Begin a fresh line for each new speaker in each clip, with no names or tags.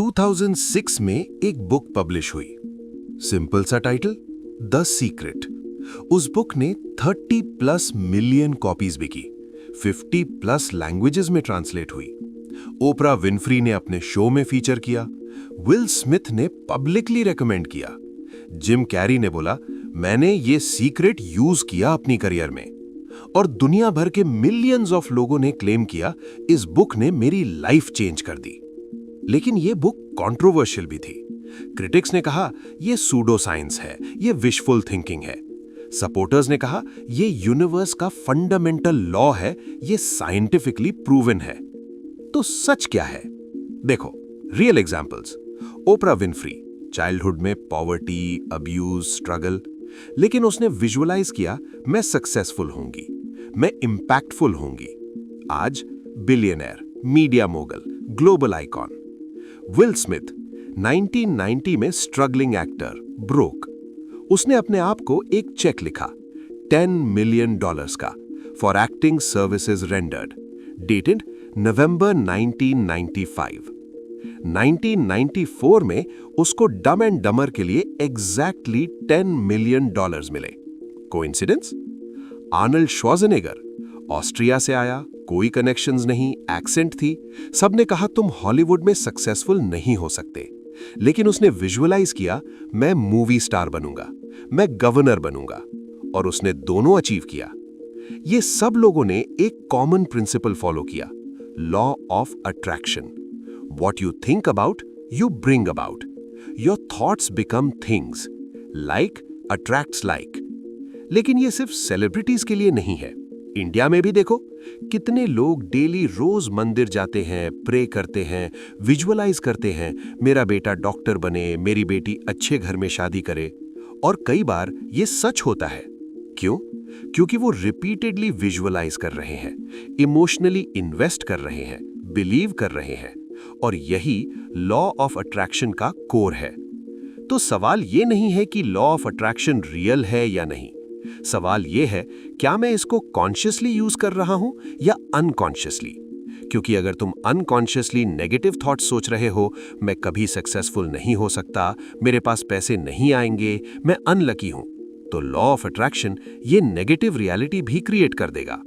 2006 में एक book publish हुई। सिंपल सा टाइटल, द सीक्रेट। उस बुक ने 30+ मिलियन कॉपीज बिकी, 50+ लैंग्वेजेस में ट्रांसलेट हुई। ओपरा विनफ्री ने अपने शो में फीचर किया, विल स्मिथ ने पब्लिकली रेकमेंड किया, जिम कैरी ने बोला मैंने ये सीक्रेट यूज किया अपनी करियर में, और दुनिया भर के मिलियंस ऑफ लोगों ने क्लेम किया इस बुक ने मेरी लाइफ चेंज कर दी। लेकिन ये बुक कंट्रोवर्शियल भी थी। क्रिटिक्स ने कहा यह सूडो साइंस है, यह विशफुल थिंकिंग है। सपोर्टर्स ने कहा यह यूनिवर्स का फंडामेंटल लॉ है, यह साइंटिफिकली प्रूवन है। तो सच क्या है? देखो, रियल एग्जांपल्स। ओपरा विनफ्री, चाइल्डहुड में पॉवर्टी, अब्यूज, स्ट्रगल, लेकिन उसने विजुअलाइज किया मैं सक्सेसफुल होंगी, मैं इंपैक्टफुल होंगी। आज billionaire, media mogul, global icon. Will Smith 1990 में स्ट्रगलिंग एक्टर, ब्रोक। उसने अपने आप को एक चेक लिखा $10 मिलियन का for acting services rendered, dated November 1995। 1994 में उसको डम एंड डमर के लिए एग्जैक्टली $10 मिलियन मिले। कोइंसिडेंस? आर्नल्ड श्वार्ज़नेगर, ऑस्ट्रिया से आया, कोई कनेक्शंस नहीं, एक्सेंट थी। सबने कहा तुम हॉलीवुड में सक्सेसफुल नहीं हो सकते, लेकिन उसने विजुअलाइज किया मैं मूवी स्टार बनूंगा, मैं गवर्नर बनूंगा, और उसने दोनों अचीव किया। ये सब लोगों ने एक कॉमन प्रिंसिपल फॉलो किया, law of attraction. What you think about, you bring about. Your thoughts become things. Like attracts like. लेकिन ये सिर्फ सेलिब्रिटीज के लिए नहीं है। इंडिया में भी देखो, कितने लोग डेली रोज मंदिर जाते हैं, प्रे करते हैं, विजुअलाइज करते हैं मेरा बेटा डॉक्टर बने, मेरी बेटी अच्छे घर में शादी करे। और कई बार ये सच होता है। क्यों? क्योंकि वो रिपीटेडली विजुअलाइज कर रहे हैं, इमोशनली इन्वेस्ट कर रहे हैं, बिलीव कर रहे हैं, और यही लॉ ऑफ अट्रैक्शन का कोर है। तो सवाल ये नहीं है कि लॉ ऑफ अट्रैक्शन रियल है या नहीं। सवाल ये है क्या मैं इसको कॉन्शियसली यूज कर रहा हूं या अनकॉन्शियसली। क्योंकि अगर तुम अनकॉन्शियसली नेगेटिव थॉट्स सोच रहे हो, मैं कभी सक्सेसफुल नहीं हो सकता, मेरे पास पैसे नहीं आएंगे, मैं अनलकी हूं, तो लॉ ऑफ अट्रैक्शन ये नेगेटिव रियलिटी भी क्रिएट कर देगा।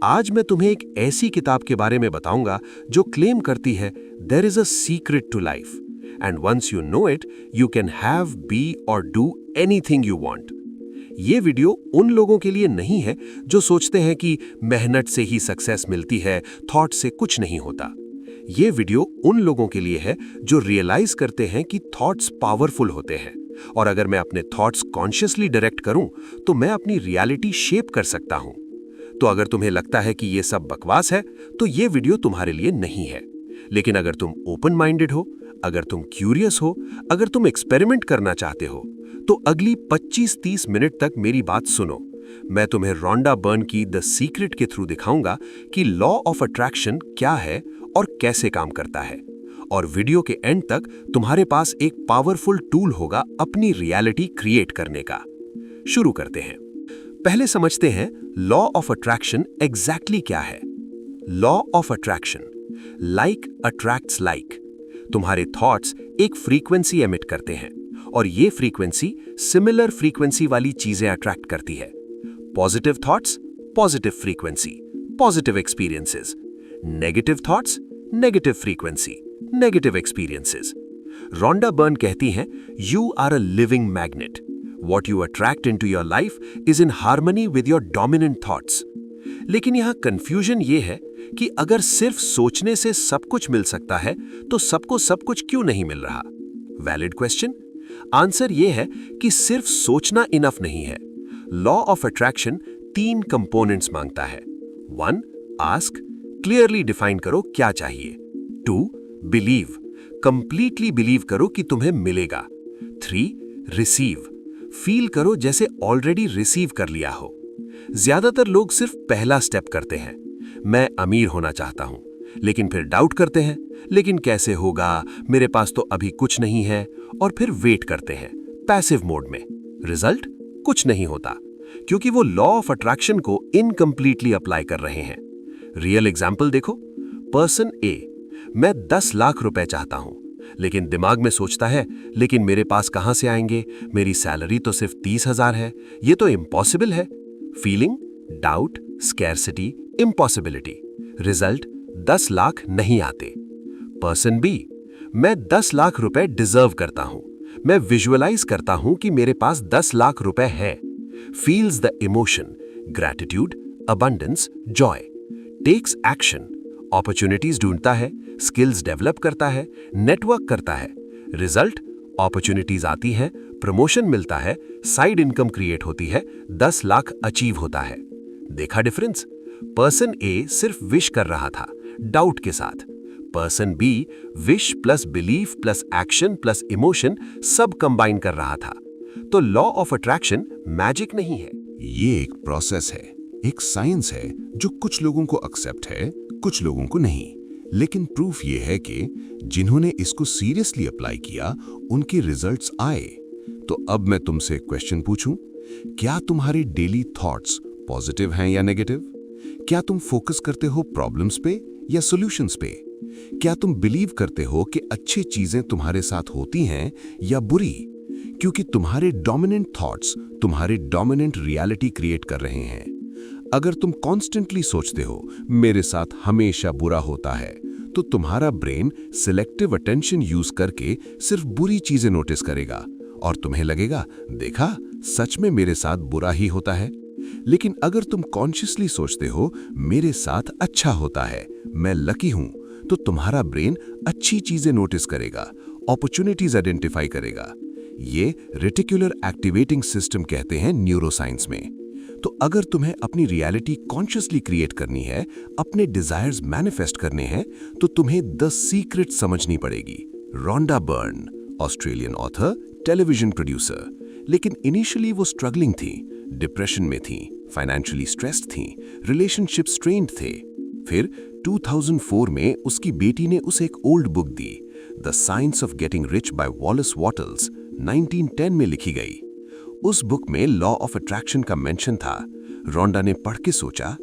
आज मैं तुम्हें एक ऐसी किताब के बारे में बताऊंगा जो क्लेम करती है there is a secret to life, and once you know it you can have, be और डू एनीथिंग यू वांट। ये वीडियो उन लोगों के लिए नहीं है जो सोचते हैं कि मेहनत से ही सक्सेस मिलती है, थॉट से कुछ नहीं होता। ये वीडियो उन लोगों के लिए है जो रियलाइज करते हैं कि थॉट्स पावरफुल होते हैं, और अगर मैं अपने थॉट्स कॉन्शियसली डायरेक्ट करूं तो मैं अपनी रियलिटी शेप कर सकता हूं। तो अगर तुम्हें लगता है कि ये सब बकवास है तो ये वीडियो तुम्हारे लिए नहीं है। लेकिन अगर तुम ओपन माइंडेड हो, अगर तुम क्यूरियस हो, अगर तुम एक्सपेरिमेंट करना चाहते हो, तो अगली 25-30 मिनट तक मेरी बात सुनो। मैं तुम्हें रोंडा बर्न की द सीक्रेट के थ्रू दिखाऊंगा कि लॉ ऑफ अट्रैक्शन क्या है और कैसे काम करता है। और वीडियो के एंड तक तुम्हारे पास एक पावरफुल टूल होगा अपनी रियलिटी क्रिएट करने का। शुरू करते हैं। पहले समझते हैं लॉ ऑफ अट्रैक्शन एग्जैक्टली क्या है। Law of attraction, like attracts like. तुम्हारे थॉट्स एक फ्रीक्वेंसी एमिट करते हैं, और ये फ्रीक्वेंसी सिमिलर फ्रीक्वेंसी वाली चीजें अट्रैक्ट करती है। Positive thoughts, positive frequency, positive experiences. Negative thoughts, negative frequency, negative experiences. Rhonda Byrne कहती हैं you are a living magnet. What you attract into your life is in harmony with your dominant thoughts. लेकिन यहाँ confusion ये है कि अगर सिर्फ सोचने से सब कुछ मिल सकता है तो सबको सब कुछ क्यों नहीं मिल रहा? Valid question. आंसर ये है कि सिर्फ सोचना इनफ नहीं है। लॉ ऑफ अट्रैक्शन 3 कंपोनेंट्स मांगता है। 1. आस्क, क्लियरली डिफाइन करो क्या चाहिए। 2. बिलीव, कंप्लीटली बिलीव करो कि तुम्हें मिलेगा। 3. रिसीव, फील करो जैसे ऑलरेडी रिसीव कर लिया हो। ज्यादातर लोग सिर्फ पहला स्टेप करते हैं, मैं अमीर होना चाहता हूं, लेकिन फिर डाउट करते हैं, लेकिन कैसे होगा, मेरे पास तो अभी कुछ नहीं है, और फिर वेट करते हैं पैसिव मोड में। रिजल्ट कुछ नहीं होता, क्योंकि वो लॉ ऑफ अट्रैक्शन को इनकम्प्लीटली अप्लाई कर रहे हैं। रियल एग्जाम्पल देखो। पर्सन ए, मैं 10 लाख रुपए चाहता हूं, लेकिन दिमाग में सोचता है, लेकिन मेरे पास कहाँ से आएंगे, मेरी सैलरी तो सिर्फ 30,000 है, ये तो इम्पॉसिबल है। Feeling, doubt, scarcity, impossibility. Result, 10 lakh नहीं आते। पर्सन बी, मैं 10 लाख रुपए डिजर्व करता हूं। मैं विजुअलाइज करता हूं कि मेरे पास 10 लाख रुपए है। Feels the emotion, gratitude, abundance, joy. Takes action, opportunities ढूंढता है, स्किल्स डेवलप करता है, नेटवर्क करता है। रिजल्ट, अपॉर्चुनिटीज आती हैं, प्रमोशन मिलता है, साइड इनकम क्रिएट होती है, 10 लाख अचीव होता है। देखा डिफरेंस? पर्सन ए सिर्फ विश कर रहा था, डाउट के साथ। Person B wish plus belief plus action plus emotion सब कंबाइन कर रहा था। तो लॉ ऑफ अट्रैक्शन मैजिक नहीं है।
ये एक प्रोसेस है, एक साइंस है जो कुछ लोगों को एक्सेप्ट है, कुछ लोगों को नहीं। लेकिन प्रूफ ये है कि जिन्होंने इसको सीरियसली अप्लाई किया उनके रिजल्ट्स आए। तो अब मैं तुमसे एक क्वेश्चन पूछूं, क्या तुम्हारे डेली थॉट्स पॉजिटिव हैं या नेगेटिव? क्या तुम फोकस करते हो प्रॉब्लम्स पे या सॉल्यूशंस पे? क्या तुम बिलीव करते हो कि अच्छी चीजें तुम्हारे साथ होती हैं या बुरी? क्योंकि तुम्हारे डोमिनेंट थॉट्स तुम्हारे डोमिनेंट रियलिटी क्रिएट कर रहे हैं। अगर तुम कॉन्स्टेंटली सोचते हो मेरे साथ हमेशा बुरा होता है, तो तुम्हारा ब्रेन सिलेक्टिव अटेंशन यूज करके सिर्फ बुरी चीजें नोटिस करेगा और तुम्हें लगेगा, देखा, सच में मेरे साथ बुरा ही होता है। लेकिन अगर तुम कॉन्शियसली सोचते हो मेरे साथ अच्छा होता है, मैं लकी हूं, तो तुम्हारा ब्रेन अच्छी चीजें नोटिस करेगा, अपॉर्चुनिटीज आइडेंटिफाई करेगा। ये रेटिकुलर एक्टिवेटिंग सिस्टम कहते हैं न्यूरोसाइंस में। तो अगर तुम्हें अपनी रियलिटी कॉन्शियसली क्रिएट करनी है, अपने डिजायर्स मैनिफेस्ट करने हैं, तो तुम्हें द सीक्रेट समझनी पड़ेगी। Rhonda Byrne, Australian author, television producer. लेकिन इनिशियली वो स्ट्रगलिंग थी, डिप्रेशन में थी, फाइनेंशियली स्ट्रेस्ड थी, रिलेशनशिप स्ट्रेन्ड थे। फिर 2004 में उसकी बेटी ने उसे एक ओल्ड बुक दी, the science of getting rich by Wallace Wattles, 1910 में लिखी गई। उस बुक में लॉ ऑफ अट्रैक्शन का मेंशन था। रोंडा ने पढ़ के सोचा,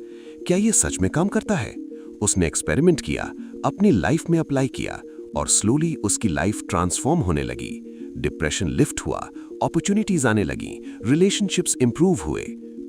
क्या ये सच में काम करता है? उसने एक्सपेरिमेंट किया, अपनी लाइफ में अप्लाई किया और स्लोली उसकी लाइफ ट्रांसफॉर्म होने लगी। डिप्रेशन लिफ्ट हुआ, अपॉर्चुनिटीज आने लगी, रिलेशनशिप्स इंप्रूव हुए।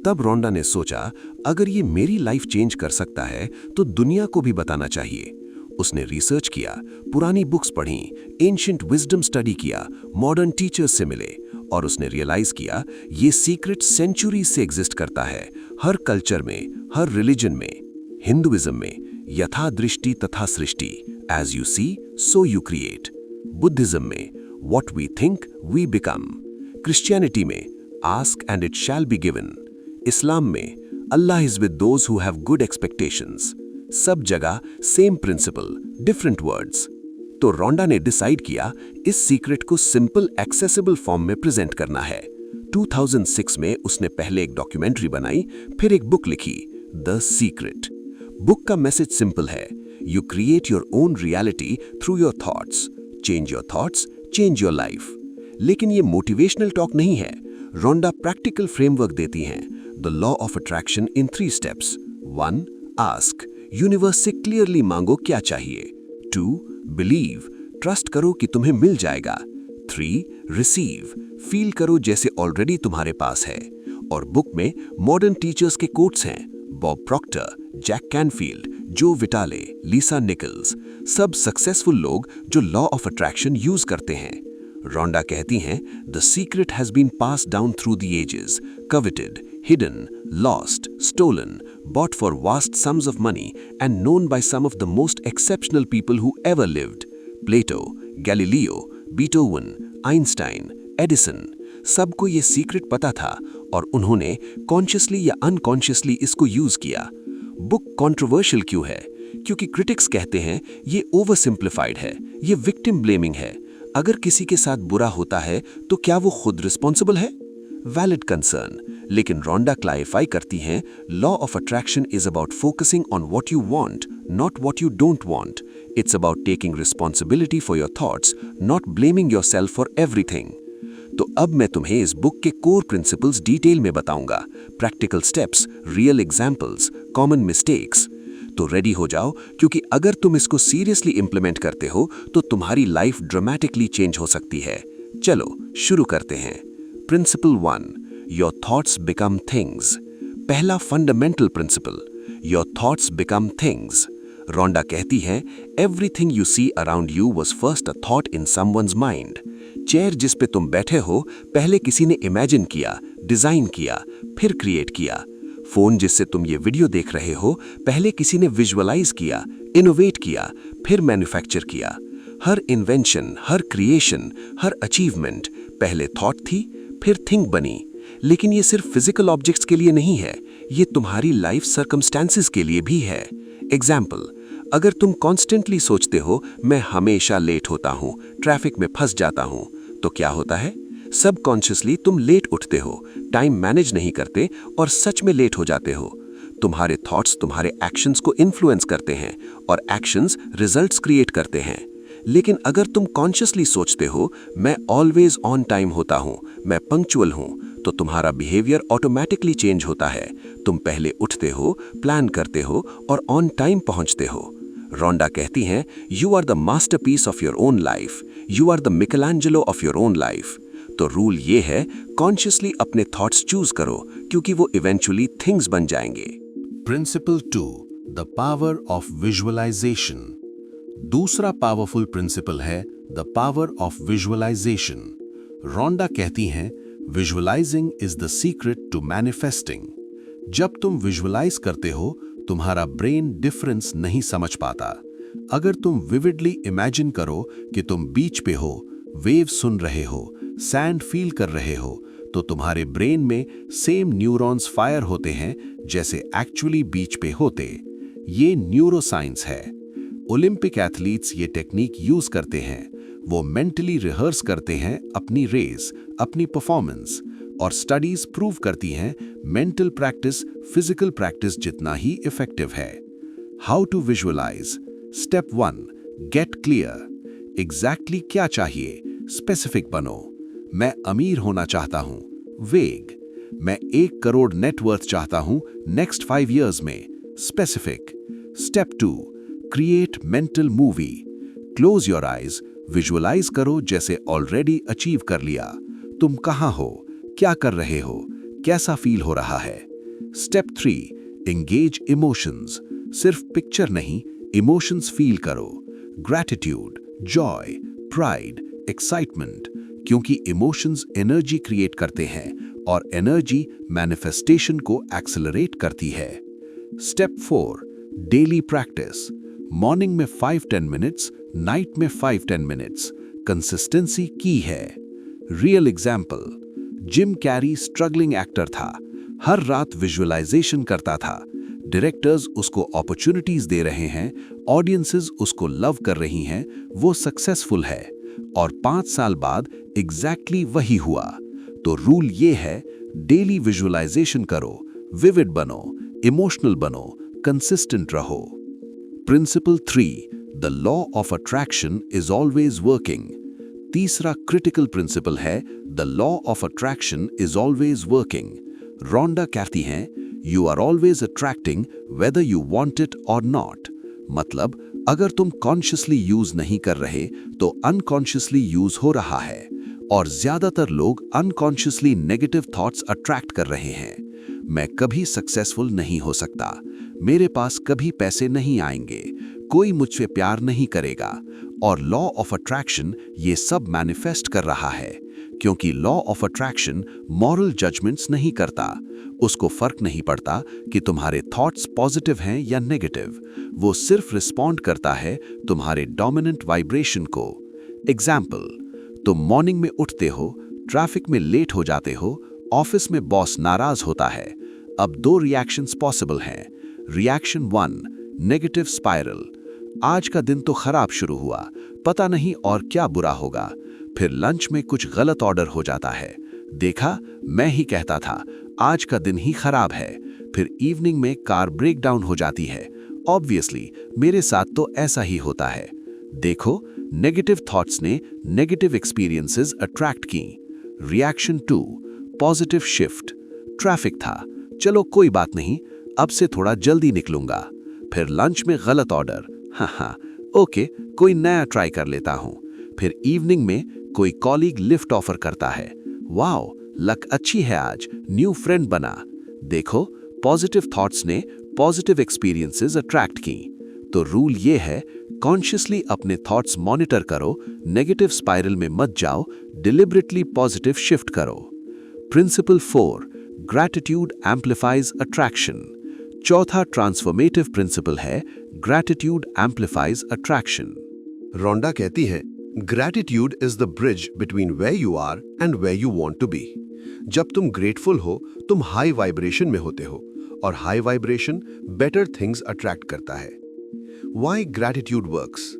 तब रोंडा ने सोचा, अगर ये मेरी लाइफ चेंज कर सकता है तो दुनिया को भी बताना चाहिए। उसने रिसर्च किया, पुरानी बुक्स पढ़ी, एंशिएंट विजडम स्टडी किया, मॉडर्न टीचर्स से मिले और उसने रियलाइज किया ये सीक्रेट सेंचुरी से एग्जिस्ट करता है, हर कल्चर में, हर रिलीजन में। हिंदुइज्म में यथा दृष्टि तथा सृष्टि, as you see so you create. Buddhism में what we think we become. Christianity में ask and it shall be given. इस्लाम में अल्लाह is with those who have good expectations. सब जगह सेम प्रिंसिपल, डिफरेंट वर्ड्स। तो रोंडा ने डिसाइड किया इस सीक्रेट को सिंपल एक्सेसिबल फॉर्म में प्रेजेंट करना है। 2006 में उसने पहले एक डॉक्यूमेंट्री बनाई, फिर एक बुक लिखी, द सीक्रेट। बुक का मैसेज सिंपल है, you create your own reality through your thoughts. Change your thoughts, change your life. लेकिन ये मोटिवेशनल टॉक नहीं है। रोंडा प्रैक्टिकल फ्रेमवर्क देती हैं, the law of attraction in 3 steps. 1. Ask, universe से clearly मांगो क्या चाहिए। 2. बिलीव, ट्रस्ट करो कि तुम्हें मिल जाएगा। 3. रिसीव, फील करो जैसे ऑलरेडी तुम्हारे पास है। और बुक में मॉडर्न टीचर्स के कोट्स हैं, बॉब प्रॉक्टर, जैक कैनफील्ड, जो विटाले, लीसा निकल्स, सब सक्सेसफुल लोग जो लॉ ऑफ अट्रैक्शन यूज करते हैं। रोंडा कहती हैं, the secret has been passed down through the ages, coveted, hidden, lost, stolen, bought for vast sums of money and known by some of the most exceptional people who ever lived. Plato, Galileo, Beethoven, Einstein, Edison, सबको ये secret पता था और उन्होंने consciously या unconsciously इसको use किया। Book controversial क्यों है? क्योंकि क्रिटिक्स कहते हैं ये ओवर सिंप्लीफाइड है, ये विक्टिम ब्लेमिंग है। अगर किसी के साथ बुरा होता है तो क्या वो खुद रिस्पॉन्सिबल है? Valid concern. लेकिन रोंडा क्लैरिफाई करती हैं, law of attraction is about focusing on what you want, not what you don't want. It's about taking responsibility for your thoughts, not blaming yourself for everything. तो अब मैं तुम्हें इस book के core principles detail में बताऊंगा, practical steps, real examples, common mistakes.
तो ready हो जाओ, क्योंकि अगर तुम इसको सीरियसली इंप्लीमेंट करते हो तो तुम्हारी लाइफ ड्रामेटिकली चेंज हो सकती है। चलो शुरू करते हैं। Principle 1, your thoughts become things. पहला fundamental principle, your thoughts become things. Rhonda कहती हैं, everything you see around you was first a thought in someone's mind. Chair जिस पे तुम बैठे हो पहले किसी ने इमेजिन किया, डिजाइन किया, फिर क्रिएट किया। फोन जिससे तुम ये वीडियो देख रहे हो पहले किसी ने विजुअलाइज किया, इनोवेट किया, फिर मैन्युफैक्चर किया। हर इन्वेंशन, हर क्रिएशन, हर अचीवमेंट पहले थॉट थी, फिर थिंग बनी। लेकिन ये सिर्फ फिजिकल ऑब्जेक्ट्स के लिए नहीं है, ये तुम्हारी लाइफ सर्कमस्टेंसेस के लिए भी है। एग्जाम्पल, अगर तुम कॉन्स्टेंटली सोचते हो मैं हमेशा लेट होता हूँ, ट्रैफिक में फंस जाता हूँ, तो क्या होता है? सबकॉन्शियसली तुम लेट उठते हो, टाइम मैनेज नहीं करते और सच में लेट हो जाते हो। तुम्हारे थॉट्स तुम्हारे एक्शंस को इन्फ्लुएंस करते हैं और एक्शंस रिजल्ट्स क्रिएट करते हैं। लेकिन अगर तुम कॉन्शियसली सोचते हो मैं ऑलवेज ऑन टाइम होता हूँ, मैं पंक्चुअल हूँ, तो तुम्हारा बिहेवियर ऑटोमेटिकली चेंज होता है। तुम पहले उठते हो, प्लान करते हो और ऑन टाइम पहुँचते हो। रोंडा कहती हैं, you are the masterpiece of your own life, you are the Michelangelo of your own life. तो रूल ये है, कॉन्शियसली अपने थॉट्स चूज करो, क्योंकि वो इवेंचुअली थिंग्स बन जाएंगे।
Principle 2, the power of visualisation. दूसरा पावरफुल प्रिंसिपल है the power of visualisation. Rhonda कहती हैं, visualising is the secret to manifesting. जब तुम विजुअलाइज करते हो तुम्हारा ब्रेन डिफरेंस नहीं समझ पाता। अगर तुम विविडली इमेजिन करो कि तुम बीच पे हो, वेव सुन रहे हो, सैंड फील कर रहे हो, तो तुम्हारे ब्रेन में सेम न्यूरॉन्स फायर होते हैं जैसे एक्चुअली बीच पे होते। ये न्यूरोसाइंस है। ओलंपिक एथलीट्स ये टेक्निक यूज करते हैं। वो मेंटली रिहर्स करते हैं अपनी रेस, अपनी परफॉर्मेंस, और स्टडीज प्रूव करती हैं मेंटल प्रैक्टिस फिजिकल प्रैक्टिस जितना ही इफेक्टिव है। How to visualise. Step 1, get clear. Exactly क्या चाहिए? स्पेसिफिक बनो। मैं अमीर होना चाहता हूं। वेग। मैं 1 करोड़ नेटवर्थ चाहता हूं नेक्स्ट 5 years में। Specific. Step 2, create mental movie. Close your eyes, visualise करो जैसे ऑलरेडी अचीव कर लिया। तुम कहां हो, क्या कर रहे हो, कैसा फील हो रहा है। Step 3, engage emotions. सिर्फ पिक्चर नहीं, इमोशंस फील करो। ग्रैटिट्यूड, जॉय, प्राइड, एक्साइटमेंट, क्योंकि इमोशंस एनर्जी क्रिएट करते हैं और एनर्जी मैनिफेस्टेशन को एक्सेलरेट करती है। Step 4, daily practice. मॉर्निंग में 5-10 मिनट्स, नाइट में 5-10 मिनट्स। कंसिस्टेंसी की है। Real example, Jim Carrey struggling actor था, हर रात विजुअलाइजेशन करता था। डायरेक्टर्स उसको अपॉर्चुनिटीज दे रहे हैं, ऑडियंसेस उसको लव कर रही हैं, वो सक्सेसफुल है, और 5 साल बाद एग्जैक्टली वही हुआ। तो रूल ये है, डेली विजुअलाइजेशन करो, विविड बनो, इमोशनल बनो, कंसिस्टेंट रहो। Principle 3, the law of attraction is always working. तीसरा क्रिटिकल प्रिंसिपल है, the law of attraction is always working. Rhonda कहती हैं, you are always attracting whether you want it or not. मतलब अगर तुम कॉन्शियसली यूज नहीं कर रहे तो अनकॉन्शियसली यूज हो रहा है, और ज्यादातर लोग अनकॉन्शियसली नेगेटिव थॉट्स अट्रैक्ट कर रहे हैं। मैं कभी सक्सेसफुल नहीं हो सकता, मेरे पास कभी पैसे नहीं आएंगे, कोई मुझसे प्यार नहीं करेगा, और लॉ ऑफ अट्रैक्शन ये सब मैनिफेस्ट कर रहा है, क्योंकि law of attraction moral judgements नहीं करता। उसको फर्क नहीं पड़ता कि तुम्हारे थॉट्स पॉजिटिव हैं या नेगेटिव, वो सिर्फ रिस्पॉन्ड करता है तुम्हारे डोमिनेंट वाइब्रेशन को। एग्जाम्पल, तुम मॉर्निंग में उठते हो, ट्रैफिक में लेट हो जाते हो, ऑफिस में बॉस नाराज होता है। अब 2 रिएक्शंस पॉसिबल हैं। Reaction 1, negative spiral. आज का दिन तो खराब शुरू हुआ, पता नहीं और क्या बुरा होगा। फिर लंच में कुछ गलत ऑर्डर हो जाता है, देखा मैं ही कहता था, आज का दिन ही खराब है। फिर इवनिंग में कार ब्रेक डाउन हो जाती है, ऑब्वियसली मेरे साथ तो ऐसा ही होता है। देखो, नेगेटिव थॉट्स ने नेगेटिव एक्सपीरियंसेस अट्रैक्ट की। Reaction 2, positive shift. ट्रैफिक था, चलो कोई बात नहीं, अब से थोड़ा जल्दी निकलूंगा।
फिर लंच में गलत ऑर्डर, हाँ ओके कोई नया ट्राई कर लेता हूँ। फिर इवनिंग में कोई कॉलीग लिफ्ट ऑफर करता है, वाओ लक अच्छी है आज, न्यू फ्रेंड बना। देखो पॉजिटिव थॉट्स ने पॉजिटिव एक्सपीरियंसेस अट्रैक्ट की। तो रूल ये है, कॉन्शियसली अपने थॉट्स मॉनिटर करो, नेगेटिव स्पाइरल में मत जाओ, डिलिबरेटली पॉजिटिव शिफ्ट करो। Principle 4, gratitude amplifies attraction. चौथा ट्रांसफॉर्मेटिव प्रिंसिपल है, ग्रैटिट्यूड एम्प्लीफाइज अट्रैक्शन।
रोंडा कहती है, gratitude is the bridge between where you are and where you want to be. जब तुम ग्रेटफुल हो, तुम हाई वाइब्रेशन में होते हो, और high vibration better things attract करता है। Why gratitude works?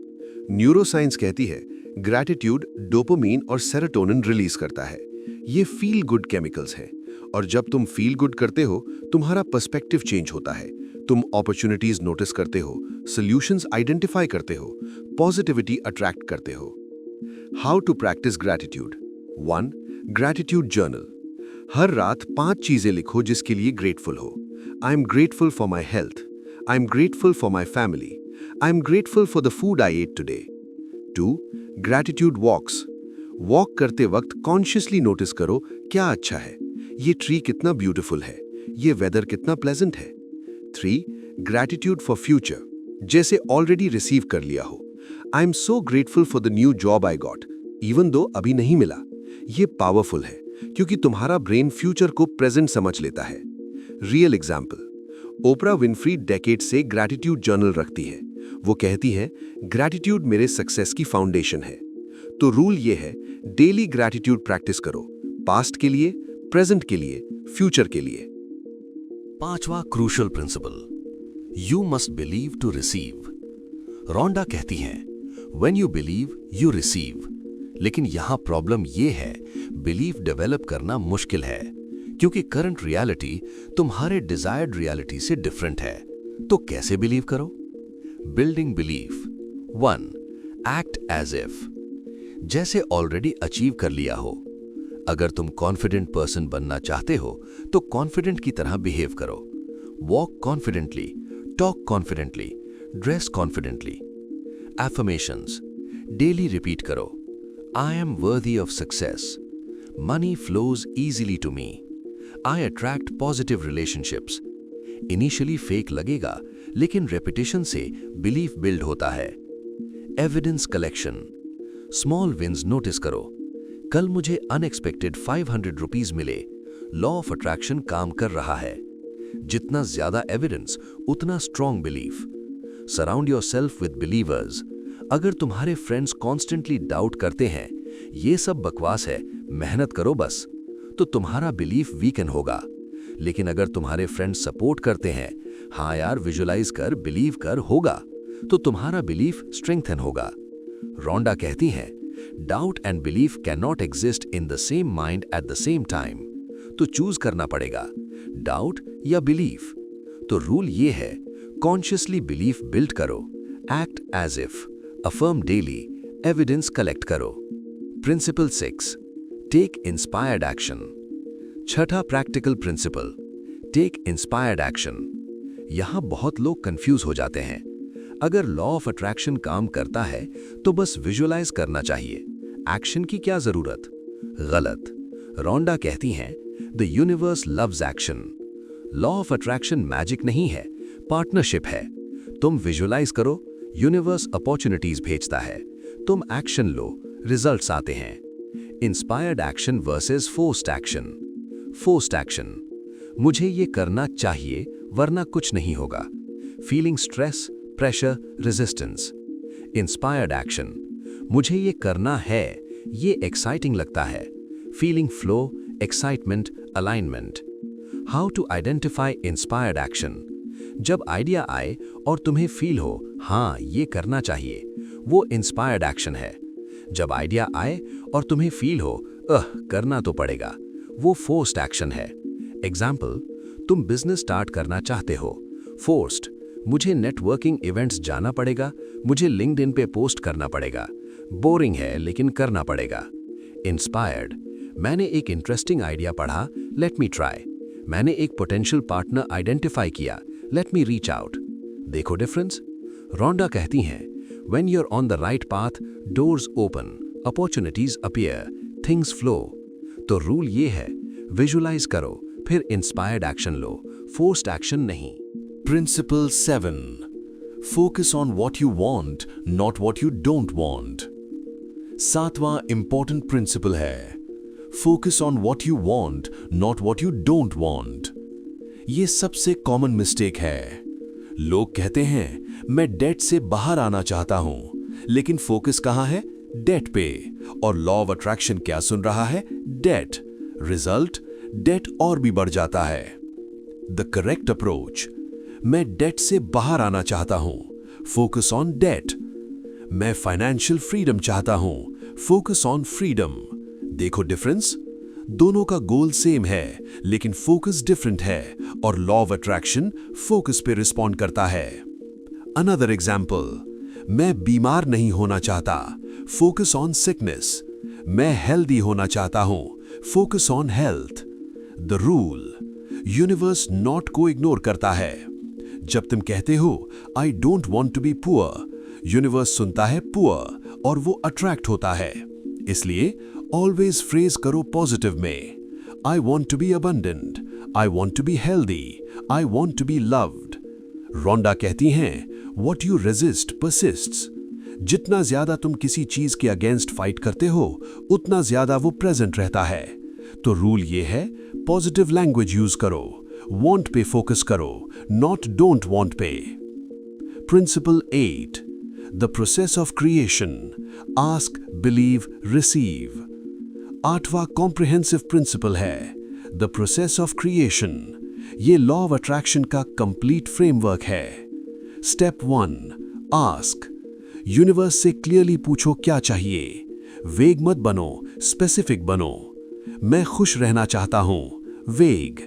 न्यूरोसाइंस कहती है, ग्रैटिट्यूड डोपामीन और सेरोटोनिन रिलीज करता है। ये फील गुड केमिकल्स हैं, और जब तुम फील गुड करते हो, तुम्हारा पर्सपेक्टिव चेंज होता है। तुम अपॉर्चुनिटीज नोटिस करते हो, सॉल्यूशंस आइडेंटिफाई करते हो, पॉजिटिविटी अट्रैक्ट करते हो। How to practise gratitude? 1. Gratitude journal. हर रात 5 चीजें लिखो जिसके लिए ग्रेटफुल हो। I am grateful for my health, I am grateful for my family, I am grateful for the food I ate today. 2. Gratitude walks. Walk करते वक्त consciously notice करो, क्या अच्छा है, ये ट्री कितना ब्यूटीफुल है, ये वेदर कितना प्लेजेंट है। 3. Gratitude for future. जैसे ऑलरेडी रिसीव कर लिया हो, I am so grateful for the new job I got, even though अभी नहीं मिला। ये पावरफुल है, क्योंकि तुम्हारा ब्रेन फ्यूचर को प्रेजेंट समझ लेता है। रियल एग्जाम्पल, ओपरा विनफ्री डेकेड से ग्रैटिट्यूड जर्नल रखती है। वो कहती है, ग्रैटिट्यूड मेरे सक्सेस की फाउंडेशन है। तो रूल ये है, डेली ग्रैटिट्यूड प्रैक्टिस करो, पास्ट के लिए, प्रेजेंट के लिए, फ्यूचर के लिए।
5वां crucial principle, you must believe to receive. Rhonda कहती हैं, when you believe you receive. लेकिन यहां प्रॉब्लम यह है, बिलीव डेवलप करना मुश्किल है, क्योंकि करंट रियलिटी तुम्हारे डिजायर्ड रियलिटी से डिफरेंट है। तो कैसे बिलीव करो? Building belief. 1. Act as if. जैसे ऑलरेडी अचीव कर लिया हो। अगर तुम कॉन्फिडेंट पर्सन बनना चाहते हो तो कॉन्फिडेंट की तरह बिहेव करो। Walk confidently, talk confidently, dress confidently. Affirmations daily repeat करो। I am worthy of success, money flows easily to me, I attract positive relationships. Initially fake लगेगा, लेकिन रेपिटेशन से बिलीफ बिल्ड होता है। Evidence collection, small wins notice करो। कल मुझे unexpected 500 rupees मिले, लॉ ऑफ अट्रैक्शन काम कर रहा है। जितना ज्यादा एविडेंस उतना strong belief. Surround yourself with believers. अगर तुम्हारे फ्रेंड्स कॉन्स्टेंटली डाउट करते हैं, ये सब बकवास है, मेहनत करो बस, तो तुम्हारा बिलीफ वीकन होगा। लेकिन अगर तुम्हारे फ्रेंड्स सपोर्ट करते हैं, हाँ यार विजुअलाइज कर, बिलीव कर, होगा, तो तुम्हारा बिलीफ स्ट्रेंथन होगा। रोंडा कहती हैं, doubt and belief can not exist in the same mind at the same time. तो चूज करना पड़ेगा, डाउट या बिलीफ। तो रूल ये है, कॉन्शियसली बिलीफ बिल्ड करो, act as if, affirm daily, evidence collect करो। Principle 6, take inspired action. छठा practical principle, take inspired action. यहां बहुत लोग कंफ्यूज हो जाते हैं। अगर लॉ ऑफ अट्रैक्शन काम करता है तो बस विजुअलाइज करना चाहिए, एक्शन की क्या जरूरत? गलत। रोंडा कहती हैं, the universe loves action. Law of attraction magic नहीं है, पार्टनरशिप है। तुम विजुअलाइज करो, यूनिवर्स अपॉर्चुनिटीज भेजता है, तुम एक्शन लो, रिजल्ट्स आते हैं। Inspired action versus forced action. Forced action, मुझे ये करना चाहिए वरना कुछ नहीं होगा, feeling stress, pressure, resistance. Inspired action, मुझे ये करना है, ये एक्साइटिंग लगता है, feeling flow, excitement, alignment. How to identify inspired action? जब आइडिया आए और तुम्हें फील हो, हाँ ये करना चाहिए, वो इंस्पायर्ड एक्शन है। जब आइडिया आए और तुम्हें फील हो, करना तो पड़ेगा, वो फोर्स्ड एक्शन है। एग्जाम्पल, तुम बिजनेस स्टार्ट करना चाहते हो, फोर्स्ड, मुझे नेटवर्किंग इवेंट्स जाना पड़ेगा, मुझे लिंक्डइन पे पोस्ट करना पड़ेगा, बोरिंग है लेकिन करना पड़ेगा। इंस्पायर्ड, मैंने एक इंटरेस्टिंग आइडिया पढ़ा, लेट मी ट्राई। मैंने एक पोटेंशियल पार्टनर आइडेंटिफाई किया, लेट मी रीच आउट। देखो डिफरेंस। रोंडा कहती हैं, when you're on the right path, doors open, opportunities appear, things flow। तो रूल ये है, विजुलाइज करो, फिर इंस्पायर्ड एक्शन लो, फोर्स्ड एक्शन नहीं। Principle 7, focus on what you want, not what you don't want. 7वां इंपॉर्टेंट प्रिंसिपल है, focus on what you want, not what you don't want. ये सबसे कॉमन मिस्टेक है। लोग कहते हैं मैं डेट से बाहर आना चाहता हूं, लेकिन फोकस कहां है? डेट पे। और लॉ ऑफ अट्रैक्शन क्या सुन रहा है? डेट। रिजल्ट, डेट और भी बढ़ जाता है। द करेक्ट अप्रोच, मैं डेट से बाहर आना चाहता हूं, फोकस ऑन डेट। मैं फाइनेंशियल फ्रीडम चाहता हूं, फोकस ऑन फ्रीडम। देखो डिफरेंस, दोनों का गोल सेम है, लेकिन फोकस डिफरेंट है और लॉ ऑफ अट्रैक्शन फोकस पे रिस्पॉन्ड करता है। अनदर एग्जाम्पल, मैं बीमार नहीं होना चाहता, फोकस ऑन सिकनेस। मैं हेल्दी होना चाहता हूं, focus on health. The rule, universe not को इग्नोर करता है। जब तुम कहते हो I don't want to be poor, universe सुनता है पुअर और वो अट्रैक्ट होता है। इसलिए ऑलवेज फ्रेज करो पॉजिटिव में, I want to be abundant, I want to be healthy, I want to be loved. Rhonda कहती हैं, वॉट यू रेजिस्ट परसिस्ट्स। जितना ज्यादा तुम किसी चीज के अगेंस्ट फाइट करते हो, उतना ज्यादा वो प्रेजेंट रहता है। तो रूल ये है, पॉजिटिव लैंग्वेज यूज करो, वॉन्ट पे फोकस करो, नॉट डोंट वॉन्ट पे। Principle 8, the process of creation, ask, believe, receive. 8वां कॉम्प्रिहेंसिव प्रिंसिपल है, द प्रोसेस ऑफ क्रिएशन। ये लॉ ऑफ अट्रैक्शन का कंप्लीट फ्रेमवर्क है। Step 1, ask. यूनिवर्स से क्लियरली पूछो क्या चाहिए। वेग मत बनो, स्पेसिफिक बनो। मैं खुश रहना चाहता हूं, वेग।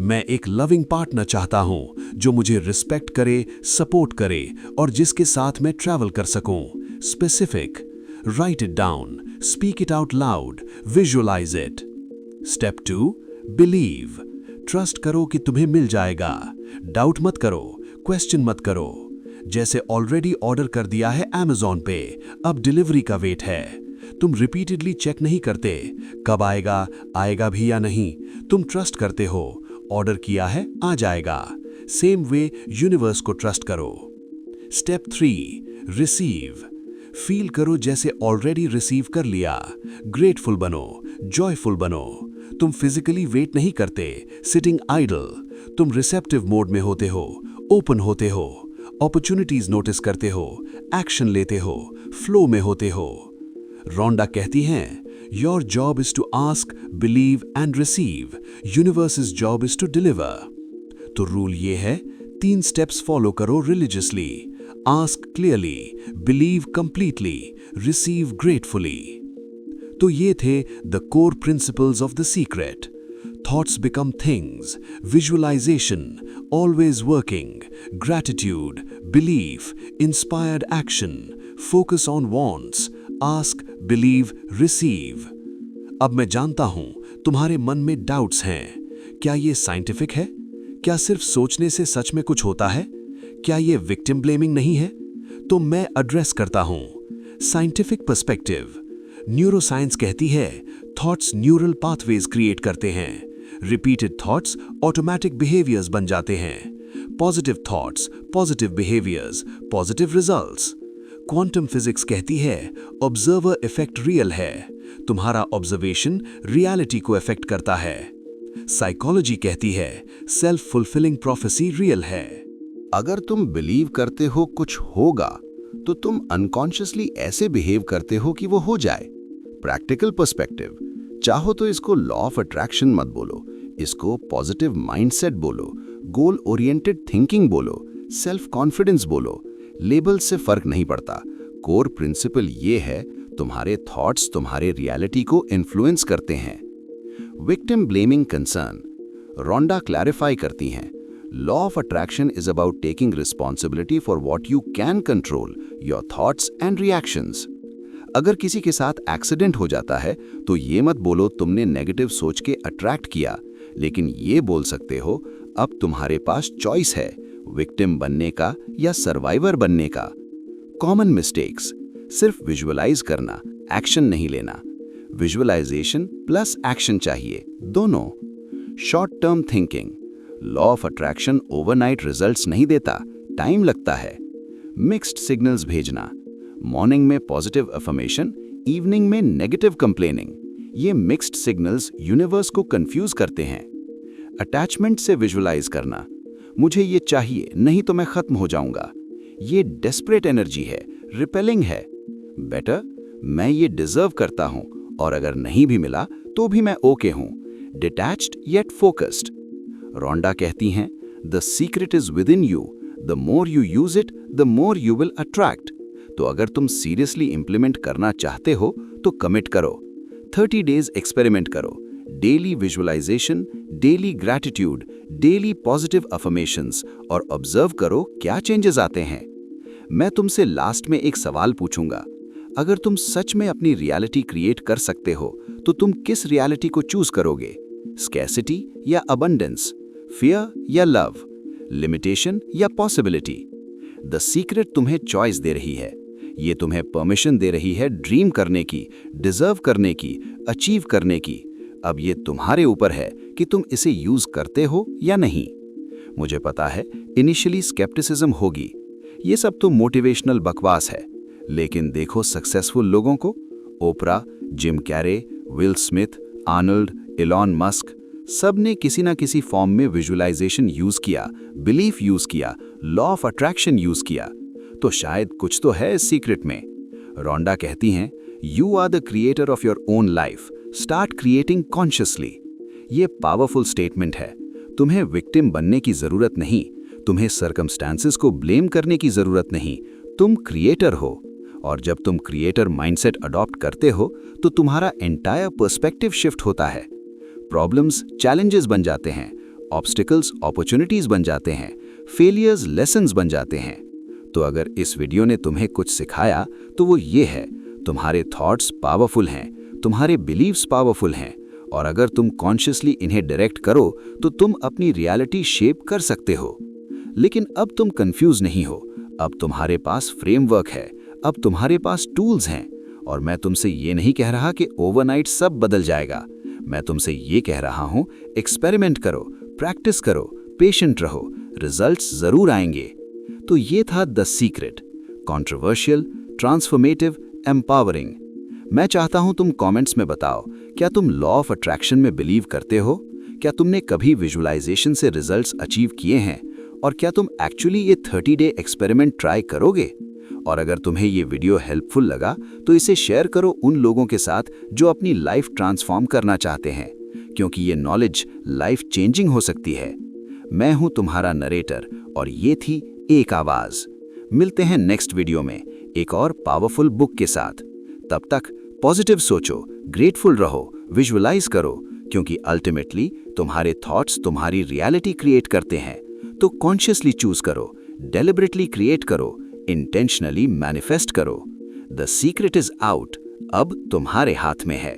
मैं एक लविंग पार्टनर चाहता हूं जो मुझे रिस्पेक्ट करे, सपोर्ट करे और जिसके साथ मैं ट्रैवल कर सकूं, specific. Write it down, speak it out loud, visualise it. Step 2, believe. Trust करो कि तुम्हें मिल जाएगा। डाउट मत करो, क्वेश्चन मत करो। जैसे ऑलरेडी ऑर्डर कर दिया है Amazon पे, अब डिलीवरी का वेट है। तुम रिपीटेडली चेक नहीं करते कब आएगा, आएगा भी या नहीं। तुम ट्रस्ट करते हो, ऑर्डर किया है, आ जाएगा। सेम वे यूनिवर्स को ट्रस्ट करो। Step 3, receive. फील करो जैसे ऑलरेडी रिसीव कर लिया। ग्रेटफुल बनो, जॉयफुल बनो। तुम फिजिकली वेट नहीं करते, सिटिंग आइडल। तुम रिसेप्टिव मोड में होते हो, ओपन होते हो, अपॉर्चुनिटीज नोटिस करते हो, एक्शन लेते हो, फ्लो में होते हो। रोंडा कहती हैं, your job is to ask, believe and receive, universe's job is to deliver. तो रूल ये है, 3 स्टेप्स फॉलो करो religiously. Ask clearly, believe completely, receive gratefully. तो ये थे the core principles of the secret. Thoughts become things, visualization, always working, gratitude, belief, inspired action, focus on wants, ask, believe, receive। अब मैं जानता हूं तुम्हारे मन में डाउट्स हैं। क्या ये साइंटिफिक है? क्या सिर्फ सोचने से सच में कुछ होता है? क्या ये विक्टिम ब्लेमिंग नहीं है? तो मैं एड्रेस करता हूं। साइंटिफिक पर्सपेक्टिव, न्यूरोसाइंस कहती है थॉट्स न्यूरल पाथवेज क्रिएट करते हैं। रिपीटेड थॉट्स ऑटोमेटिक बिहेवियर्स बन जाते हैं। Positive thoughts, positive behaviours, positive results. Quantum physics कहती है ऑब्जर्वर इफेक्ट रियल है। तुम्हारा ऑब्जर्वेशन रियलिटी को इफेक्ट करता है। साइकोलॉजी कहती है सेल्फ फुलफिलिंग प्रोफेसी रियल है।
अगर तुम बिलीव करते हो कुछ होगा, तो तुम अनकॉन्शियसली ऐसे बिहेव करते हो कि वो हो जाए। प्रैक्टिकल पर्सपेक्टिव, चाहो तो इसको लॉ ऑफ अट्रैक्शन मत बोलो, इसको पॉजिटिव माइंडसेट बोलो, गोल ओरिएंटेड थिंकिंग बोलो, सेल्फ कॉन्फिडेंस बोलो। लेबल से फर्क नहीं पड़ता। कोर प्रिंसिपल ये है, तुम्हारे थॉट्स तुम्हारे रियलिटी को इन्फ्लुएंस करते हैं। विक्टिम ब्लेमिंग कंसर्न, रोंडा क्लैरिफाई करती हैं, law of attraction is about taking responsibility for what you can control, your thoughts and reactions. अगर किसी के साथ एक्सीडेंट हो जाता है तो ये मत बोलो तुमने नेगेटिव सोच के अट्रैक्ट किया, लेकिन ये बोल सकते हो अब तुम्हारे पास चॉइस है, विक्टिम बनने का या सर्वाइवर बनने का। कॉमन मिस्टेक्स, सिर्फ विजुअलाइज करना, एक्शन नहीं लेना। विजुअलाइजेशन प्लस एक्शन चाहिए, दोनों। Short term thinking, law of attraction overnight results नहीं देता, टाइम लगता है। मिक्स्ड सिग्नल्स भेजना, मॉर्निंग में पॉजिटिव अफर्मेशन, इवनिंग में नेगेटिव कंप्लेनिंग। ये मिक्स्ड सिग्नल्स यूनिवर्स को कंफ्यूज करते हैं। अटैचमेंट से विजुअलाइज करना, मुझे ये चाहिए नहीं तो मैं खत्म हो जाऊंगा। ये डेस्परेट एनर्जी है, रिपेलिंग है। बेटर, मैं ये डिजर्व करता हूं और अगर नहीं भी मिला तो भी मैं ओके हूं। Detached yet focused. रोंडा कहती हैं, the secret is with in you, the more you use it the more you will attract. तो अगर तुम सीरियसली इंप्लीमेंट करना चाहते हो तो कमिट करो। 30 डेज एक्सपेरिमेंट करो। Daily visualisation, daily gratitude, daily positive affirmations और ऑब्जर्व करो क्या चेंजेस आते हैं। मैं तुमसे लास्ट में एक सवाल पूछूंगा, अगर तुम सच में अपनी रियलिटी क्रिएट कर सकते हो तो तुम किस रियलिटी को चूज करोगे? स्कैर्सिटी या अबंडेंस, फियर या लव, लिमिटेशन या पॉसिबिलिटी? द सीक्रेट तुम्हें चॉइस दे रही है। ये तुम्हें परमिशन दे रही है ड्रीम करने की, डिजर्व करने की, अचीव करने की। अब ये तुम्हारे ऊपर है कि तुम इसे यूज करते हो या नहीं। मुझे पता है इनिशियली स्केप्टिसिज्म होगी, ये सब तो मोटिवेशनल बकवास है, लेकिन देखो सक्सेसफुल लोगों को, Oprah, Jim Carrey, Will Smith, Arnold, Elon Musk, सब ने किसी ना किसी फॉर्म में विजुअलाइजेशन यूज किया, बिलीफ यूज किया, लॉ ऑफ अट्रैक्शन यूज किया। तो शायद कुछ तो है इस सीक्रेट में। रोंडा कहती हैं, you are the creator of your own life, start creating consciously. ये पावरफुल स्टेटमेंट है। तुम्हें विक्टिम बनने की जरूरत नहीं, तुम्हें सर्कमस्टांसेस को ब्लेम करने की जरूरत नहीं, तुम क्रिएटर हो। और जब तुम क्रिएटर माइंडसेट अडॉप्ट करते हो तो तुम्हारा एंटायर पर्सपेक्टिव शिफ्ट होता है। प्रॉब्लम्स चैलेंजेस बन जाते हैं, ऑब्स्टिकल्स अपॉर्चुनिटीज बन जाते हैं, फेलियर्स लेसन्स बन जाते हैं। तो अगर इस वीडियो ने तुम्हें कुछ सिखाया तो वो ये है, तुम्हारे थॉट्स पावरफुल हैं, तुम्हारे बिलीव्स पावरफुल हैं, और अगर तुम कॉन्शियसली इन्हें डायरेक्ट करो तो तुम अपनी रियलिटी शेप कर सकते हो। लेकिन अब तुम कंफ्यूज नहीं हो, अब तुम्हारे पास फ्रेमवर्क है, अब तुम्हारे पास टूल्स हैं। और मैं तुमसे ये नहीं कह रहा कि ओवरनाइट सब बदल जाएगा, मैं तुमसे ये कह रहा हूं, एक्सपेरिमेंट करो, प्रैक्टिस करो, पेशेंट रहो, रिजल्ट्स जरूर आएंगे। तो ये था the secret, controversial, transformative, empowering. मैं चाहता हूं तुम कमेंट्स में बताओ, क्या तुम लॉ ऑफ अट्रैक्शन में बिलीव करते हो? क्या तुमने कभी विजुअलाइजेशन से रिजल्ट्स अचीव किए हैं? और क्या तुम एक्चुअली ये 30 डे एक्सपेरिमेंट ट्राई करोगे? और अगर तुम्हें ये वीडियो हेल्पफुल लगा तो इसे शेयर करो उन लोगों के साथ जो अपनी लाइफ ट्रांसफॉर्म करना चाहते हैं, क्योंकि ये नॉलेज लाइफ चेंजिंग हो सकती है। मैं हूं तुम्हारा नरेटर और ये थी एक आवाज। मिलते हैं नेक्स्ट वीडियो में एक और पावरफुल बुक के साथ। तब तक पॉजिटिव सोचो, ग्रेटफुल रहो, विजुअलाइज करो, क्योंकि अल्टीमेटली तुम्हारे थॉट्स तुम्हारी रियलिटी क्रिएट करते हैं। तो कॉन्शियसली चूज करो, डेलिबरेटली क्रिएट करो, इंटेंशनली मैनिफेस्ट करो। द सीक्रेट इज आउट, अब तुम्हारे हाथ में है।